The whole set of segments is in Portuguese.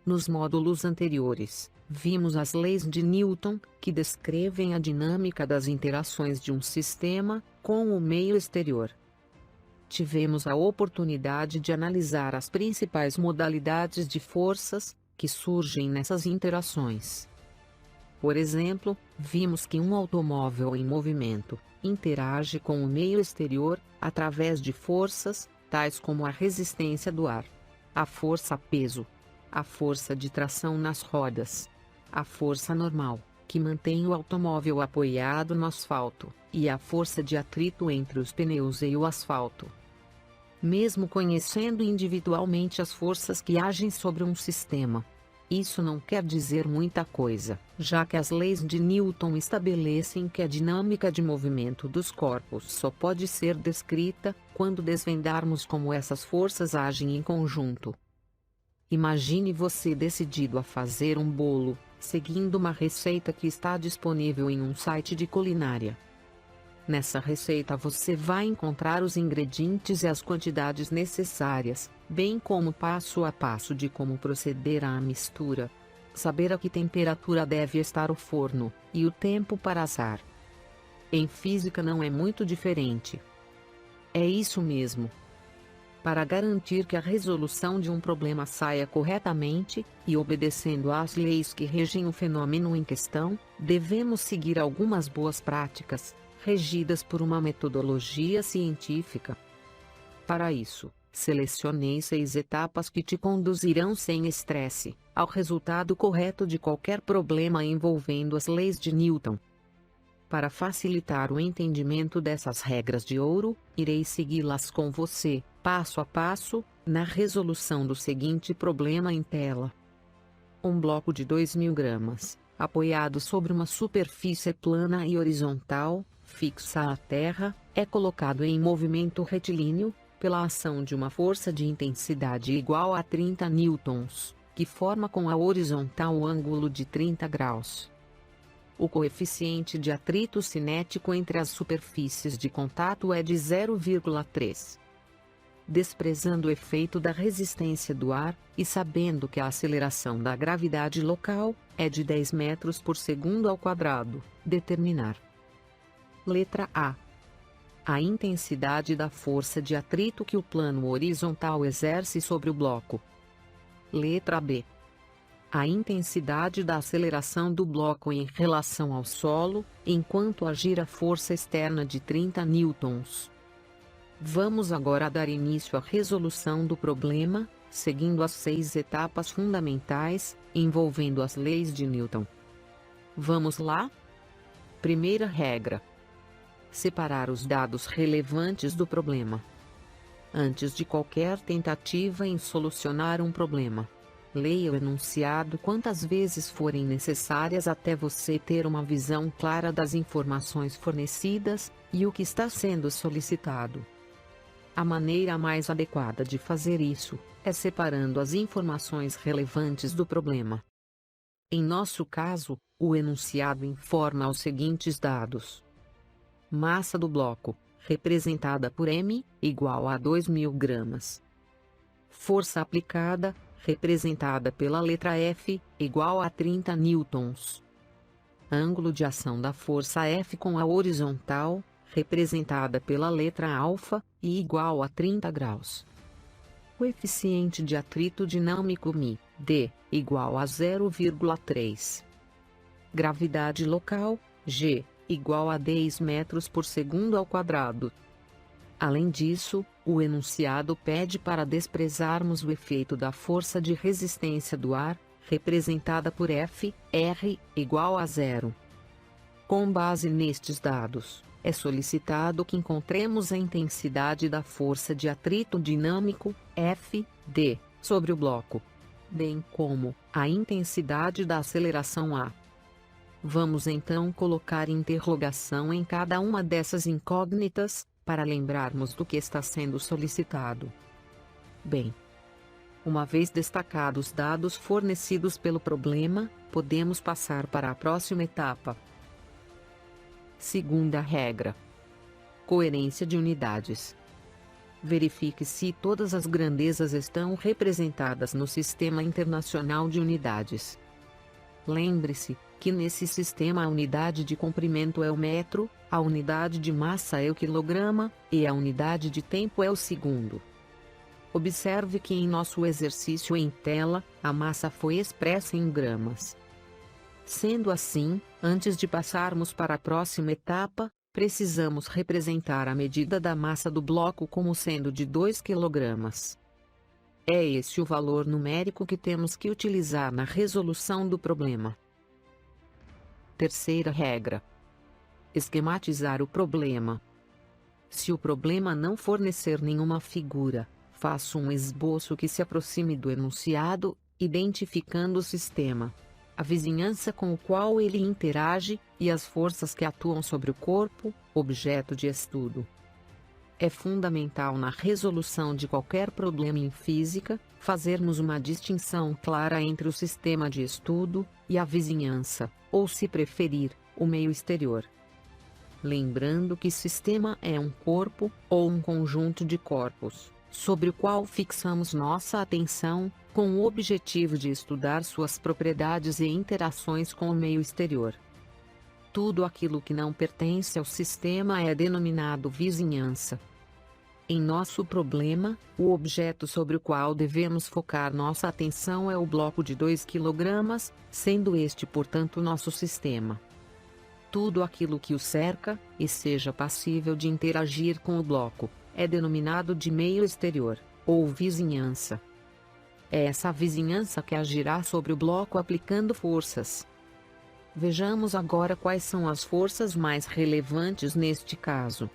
Nos módulos anteriores, vimos as leis de Newton, que descrevem a dinâmica das interações de um sistema com o meio exterior. Tivemos a oportunidade de analisar as principais modalidades de forças que surgem nessas interações. Por exemplo, vimos que um automóvel em movimento interage com o meio exterior através de forças, tais como a resistência do ar, a força-peso, a força de tração nas rodas, a força normal, que mantém o automóvel apoiado no asfalto, e a força de atrito entre os pneus e o asfalto. Mesmo conhecendo individualmente as forças que agem sobre um sistema, isso não quer dizer muita coisa, já que as leis de Newton estabelecem que a dinâmica de movimento dos corpos só pode ser descrita quando desvendarmos como essas forças agem em conjunto. Imagine você decidido a fazer um bolo, seguindo uma receita que está disponível em um site de culinária. Nessa receita você vai encontrar os ingredientes e as quantidades necessárias, bem como passo a passo de como proceder à mistura. Saber a que temperatura deve estar o forno, e o tempo para assar. Em física não é muito diferente. É isso mesmo. Para garantir que a resolução de um problema saia corretamente, e obedecendo às leis que regem o fenômeno em questão, devemos seguir algumas boas práticas, regidas por uma metodologia científica. Para isso, selecionei 6 etapas que te conduzirão sem estresse ao resultado correto de qualquer problema envolvendo as leis de Newton. Para facilitar o entendimento dessas regras de ouro, irei segui-las com você, passo a passo, na resolução do seguinte problema em tela. Um bloco de 2.000 gramas, apoiado sobre uma superfície plana e horizontal, fixa à terra, é colocado em movimento retilíneo, pela ação de uma força de intensidade igual a 30 newtons, que forma com a horizontal um ângulo de 30 graus. O coeficiente de atrito cinético entre as superfícies de contato é de 0,3. Desprezando o efeito da resistência do ar, e sabendo que a aceleração da gravidade local é de 10 metros por segundo ao quadrado, determinar. Letra A. A intensidade da força de atrito que o plano horizontal exerce sobre o bloco. Letra B. A intensidade da aceleração do bloco em relação ao solo, enquanto agir a força externa de 30 newtons. Vamos agora dar início à resolução do problema, seguindo as 6 etapas fundamentais, envolvendo as leis de Newton. Vamos lá? Primeira regra: separar os dados relevantes do problema. Antes de qualquer tentativa em solucionar um problema, leia o enunciado quantas vezes forem necessárias até você ter uma visão clara das informações fornecidas e o que está sendo solicitado. A maneira mais adequada de fazer isso é separando as informações relevantes do problema. Em nosso caso, o enunciado informa os seguintes dados: massa do bloco, representada por M, igual a 2.000 gramas. Força aplicada, representada pela letra F, igual a 30 newtons. Ângulo de ação da força F com a horizontal, representada pela letra alfa, e igual a 30 graus. Coeficiente de atrito dinâmico μ, D, igual a 0,3. Gravidade local, G, igual a 10 metros por segundo ao quadrado. Além disso, o enunciado pede para desprezarmos o efeito da força de resistência do ar, representada por F, R, igual a 0. Com base nestes dados, é solicitado que encontremos a intensidade da força de atrito dinâmico, F, D, sobre o bloco, bem como a intensidade da aceleração A. Vamos então colocar interrogação em cada uma dessas incógnitas, para lembrarmos do que está sendo solicitado. Bem, uma vez destacados os dados fornecidos pelo problema, podemos passar para a próxima etapa. Segunda regra: coerência de unidades. Verifique se todas as grandezas estão representadas no Sistema Internacional de Unidades. Lembre-se que nesse sistema a unidade de comprimento é o metro, a unidade de massa é o quilograma, e a unidade de tempo é o segundo. Observe que em nosso exercício em tela, a massa foi expressa em gramas. Sendo assim, antes de passarmos para a próxima etapa, precisamos representar a medida da massa do bloco como sendo de 2 kg. É esse o valor numérico que temos que utilizar na resolução do problema. Terceira regra: esquematizar o problema. Se o problema não fornecer nenhuma figura, faça um esboço que se aproxime do enunciado, identificando o sistema, a vizinhança com o qual ele interage, e as forças que atuam sobre o corpo, objeto de estudo. É fundamental na resolução de qualquer problema em física, fazermos uma distinção clara entre o sistema de estudo e a vizinhança, ou se preferir, o meio exterior. Lembrando que sistema é um corpo, ou um conjunto de corpos, sobre o qual fixamos nossa atenção, com o objetivo de estudar suas propriedades e interações com o meio exterior. Tudo aquilo que não pertence ao sistema é denominado vizinhança. Em nosso problema, o objeto sobre o qual devemos focar nossa atenção é o bloco de 2 kg, sendo este, portanto, nosso sistema. Tudo aquilo que o cerca, e seja passível de interagir com o bloco, é denominado de meio exterior, ou vizinhança. É essa vizinhança que agirá sobre o bloco aplicando forças. Vejamos agora quais são as forças mais relevantes neste caso.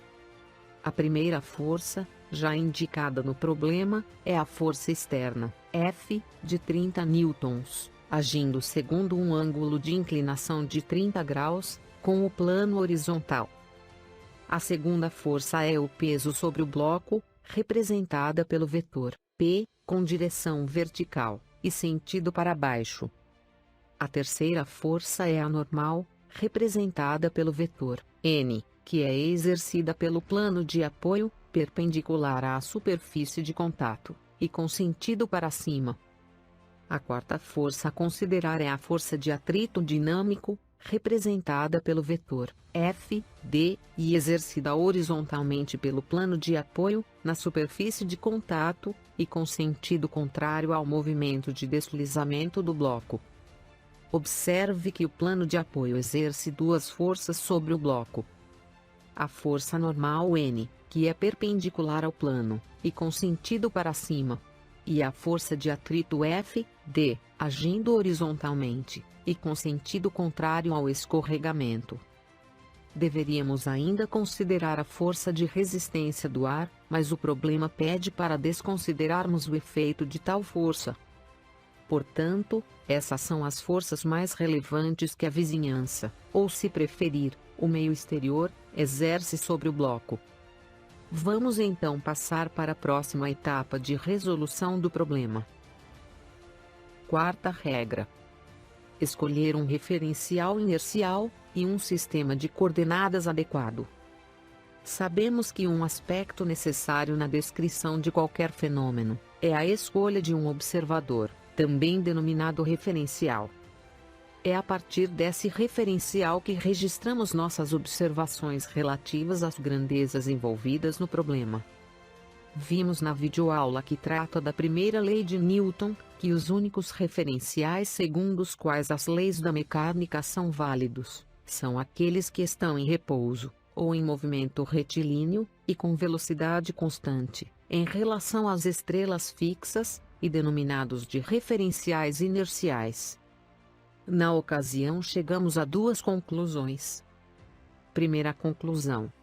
A primeira força, já indicada no problema, é a força externa, F, de 30 newtons, agindo segundo um ângulo de inclinação de 30 graus, com o plano horizontal. A segunda força é o peso sobre o bloco, representada pelo vetor P, com direção vertical, e sentido para baixo. A terceira força é a normal, representada pelo vetor N, que é exercida pelo plano de apoio, perpendicular à superfície de contato, e com sentido para cima. A quarta força a considerar é a força de atrito dinâmico, representada pelo vetor F, D, e exercida horizontalmente pelo plano de apoio, na superfície de contato, e com sentido contrário ao movimento de deslizamento do bloco. Observe que o plano de apoio exerce duas forças sobre o bloco. A força normal N, que é perpendicular ao plano, e com sentido para cima. E a força de atrito F, D, agindo horizontalmente, e com sentido contrário ao escorregamento. Deveríamos ainda considerar a força de resistência do ar, mas o problema pede para desconsiderarmos o efeito de tal força. Portanto, essas são as forças mais relevantes que a vizinhança, ou se preferir, o meio exterior, exerce sobre o bloco. Vamos então passar para a próxima etapa de resolução do problema. Quarta regra: escolher um referencial inercial e um sistema de coordenadas adequado. Sabemos que um aspecto necessário na descrição de qualquer fenômeno é a escolha de um observador, também denominado referencial. É a partir desse referencial que registramos nossas observações relativas às grandezas envolvidas no problema. Vimos na videoaula que trata da primeira lei de Newton, que os únicos referenciais segundo os quais as leis da mecânica são válidos, são aqueles que estão em repouso, ou em movimento retilíneo, e com velocidade constante, em relação às estrelas fixas, e denominados de referenciais inerciais. Na ocasião chegamos a duas conclusões. Primeira conclusão: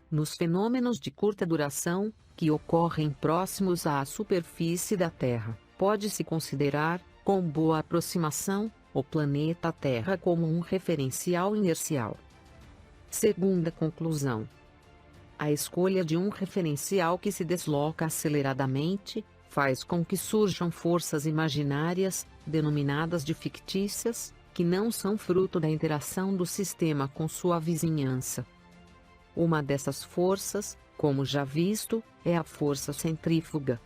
nos fenômenos de curta duração, que ocorrem próximos à superfície da Terra, pode-se considerar, com boa aproximação, o planeta Terra como um referencial inercial. Segunda conclusão: a escolha de um referencial que se desloca aceleradamente faz com que surjam forças imaginárias, denominadas de fictícias, que não são fruto da interação do sistema com sua vizinhança. Uma dessas forças, como já visto, é a força centrífuga.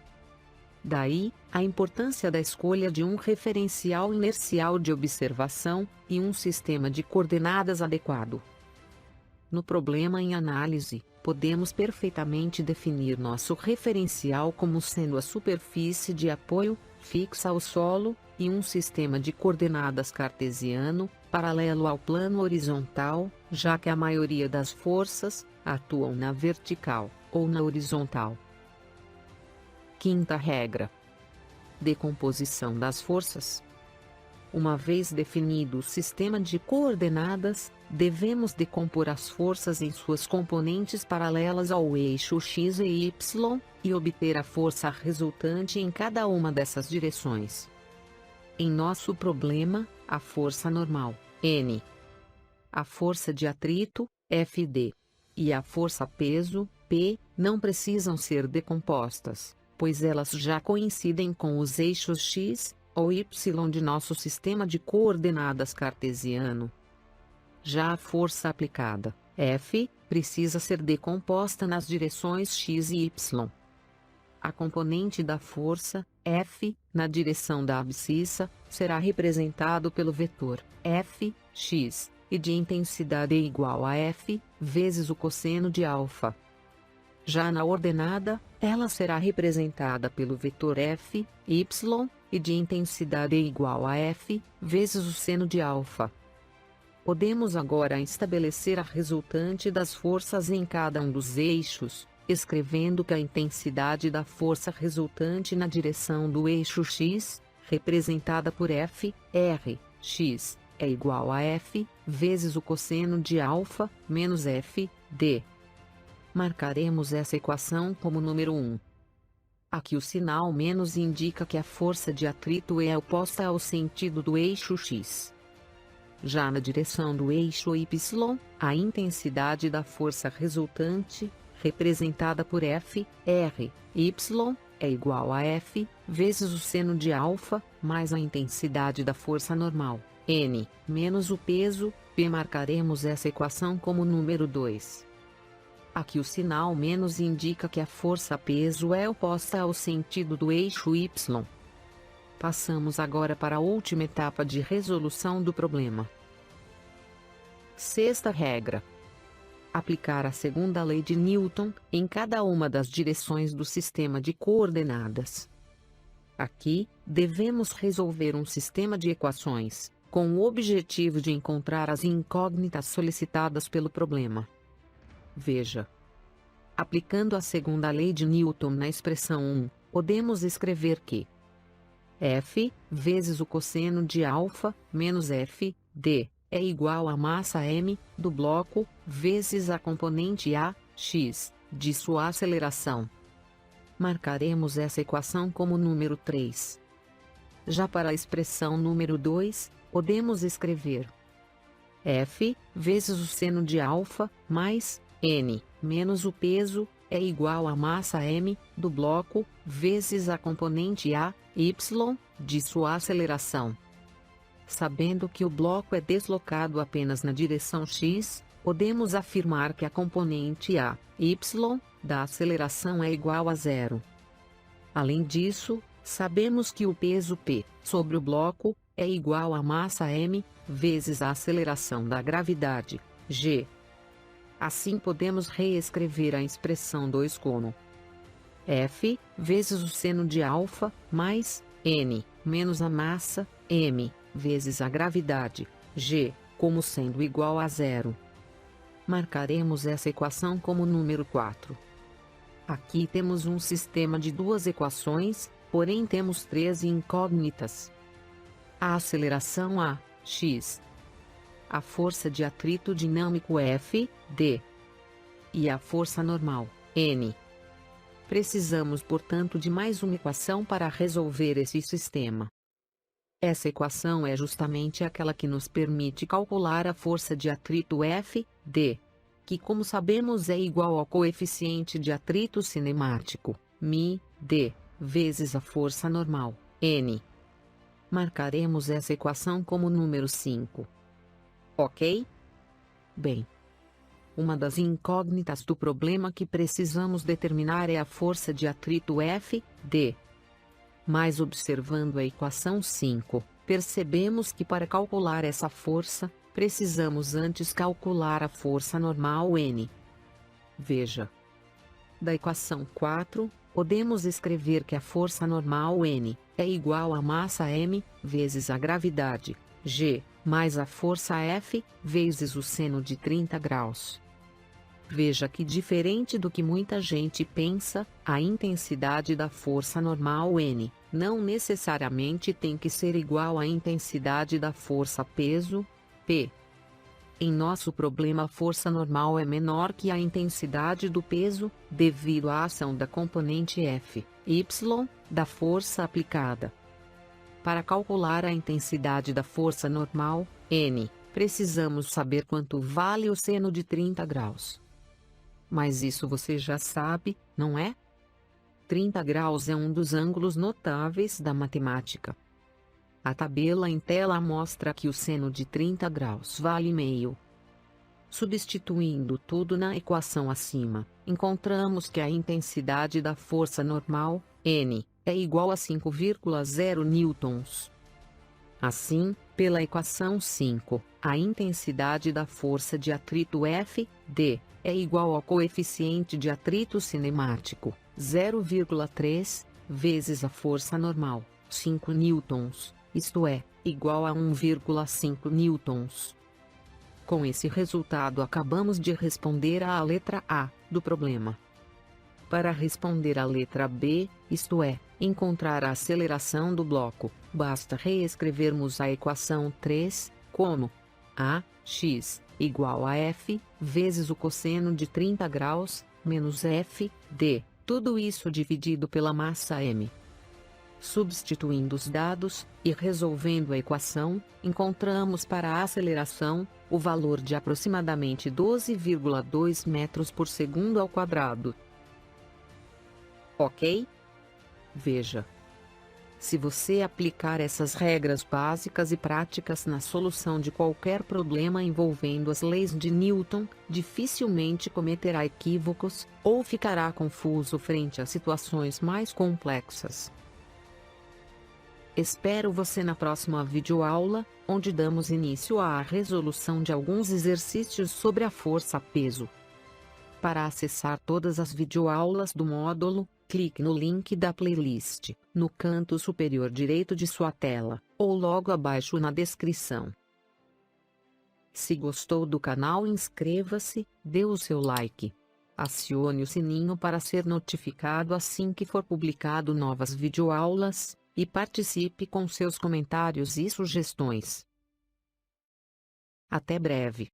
Daí, a importância da escolha de um referencial inercial de observação e um sistema de coordenadas adequado. No problema em análise, podemos perfeitamente definir nosso referencial como sendo a superfície de apoio, fixa ao solo, e um sistema de coordenadas cartesiano, paralelo ao plano horizontal, já que a maioria das forças atuam na vertical ou na horizontal. Quinta regra: decomposição das forças. Uma vez definido o sistema de coordenadas, devemos decompor as forças em suas componentes paralelas ao eixo x e y, e obter a força resultante em cada uma dessas direções. Em nosso problema, a força normal, N, a força de atrito, Fd, e a força peso, P, não precisam ser decompostas, pois elas já coincidem com os eixos x ou y de nosso sistema de coordenadas cartesiano. Já a força aplicada, F, precisa ser decomposta nas direções x e y. A componente da força, F, na direção da abscissa, será representado pelo vetor F, x, e de intensidade é igual a F, vezes o cosseno de alfa. Já na ordenada, ela será representada pelo vetor F, y, e de intensidade é igual a F, vezes o seno de alfa. Podemos agora estabelecer a resultante das forças em cada um dos eixos, escrevendo que a intensidade da força resultante na direção do eixo x, representada por F, R, x, é igual a F, vezes o cosseno de alfa, menos F, d. Marcaremos essa equação como número 1. Aqui o sinal menos indica que a força de atrito é oposta ao sentido do eixo x. Já na direção do eixo y, a intensidade da força resultante, representada por F, R, y, é igual a F, vezes o seno de alfa, mais a intensidade da força normal, N, menos o peso, P. Marcaremos essa equação como número 2. Aqui o sinal menos indica que a força peso é oposta ao sentido do eixo y. Passamos agora para a última etapa de resolução do problema. Sexta regra: aplicar a segunda lei de Newton em cada uma das direções do sistema de coordenadas. Aqui, devemos resolver um sistema de equações, com o objetivo de encontrar as incógnitas solicitadas pelo problema. Veja. Aplicando a segunda lei de Newton na expressão 1, podemos escrever que F, vezes o cosseno de alfa, menos F, d, é igual a massa m, do bloco, vezes a componente a, x, de sua aceleração. Marcaremos essa equação como número 3. Já para a expressão número 2, podemos escrever F, vezes o seno de alfa, mais n, menos o peso, é igual a massa m, do bloco, vezes a componente a, y, de sua aceleração. Sabendo que o bloco é deslocado apenas na direção x, podemos afirmar que a componente a, y, da aceleração é igual a zero. Além disso, sabemos que o peso P, sobre o bloco, é igual a massa m, vezes a aceleração da gravidade, g. Assim podemos reescrever a expressão 2 como F, vezes o seno de alfa, mais n, menos a massa, m, vezes a gravidade, g, como sendo igual a zero. Marcaremos essa equação como número 4. Aqui temos um sistema de duas equações, porém temos três incógnitas. A aceleração a, x. A força de atrito dinâmico F, d. E a força normal, N. Precisamos, portanto, de mais uma equação para resolver esse sistema. Essa equação é justamente aquela que nos permite calcular a força de atrito F, d, que, como sabemos, é igual ao coeficiente de atrito cinemático, μ, d, vezes a força normal, N. Marcaremos essa equação como número 5. Ok? Bem. Uma das incógnitas do problema que precisamos determinar é a força de atrito F, D. Mas observando a equação 5, percebemos que para calcular essa força, precisamos antes calcular a força normal N. Veja. Da equação 4, podemos escrever que a força normal N é igual a massa m vezes a gravidade, G, mais a força F, vezes o seno de 30 graus. Veja que diferente do que muita gente pensa, a intensidade da força normal N não necessariamente tem que ser igual à intensidade da força peso, P. Em nosso problema, a força normal é menor que a intensidade do peso, devido à ação da componente F, Y, da força aplicada. Para calcular a intensidade da força normal, N, precisamos saber quanto vale o seno de 30 graus. Mas isso você já sabe, não é? 30 graus é um dos ângulos notáveis da matemática. A tabela em tela mostra que o seno de 30 graus vale meio. Substituindo tudo na equação acima, encontramos que a intensidade da força normal, N, é igual a 5,0 newtons. Assim, pela equação 5, a intensidade da força de atrito F, D, é igual ao coeficiente de atrito cinemático, 0,3, vezes a força normal, 5 newtons, isto é, igual a 1,5 newtons. Com esse resultado acabamos de responder à letra A do problema. Para responder à letra B, isto é, encontrar a aceleração do bloco, basta reescrevermos a equação 3, como a, x, igual a f, vezes o cosseno de 30 graus, menos f, d, tudo isso dividido pela massa m. Substituindo os dados, e resolvendo a equação, encontramos para a aceleração, o valor de aproximadamente 12,2 metros por segundo ao quadrado. Ok? Veja. Se você aplicar essas regras básicas e práticas na solução de qualquer problema envolvendo as leis de Newton, dificilmente cometerá equívocos, ou ficará confuso frente a situações mais complexas. Espero você na próxima videoaula, onde damos início à resolução de alguns exercícios sobre a força-peso. Para acessar todas as videoaulas do módulo, clique no link da playlist, no canto superior direito de sua tela, ou logo abaixo na descrição. Se gostou do canal, inscreva-se, dê o seu like. Acione o sininho para ser notificado assim que for publicado novas videoaulas, e participe com seus comentários e sugestões. Até breve.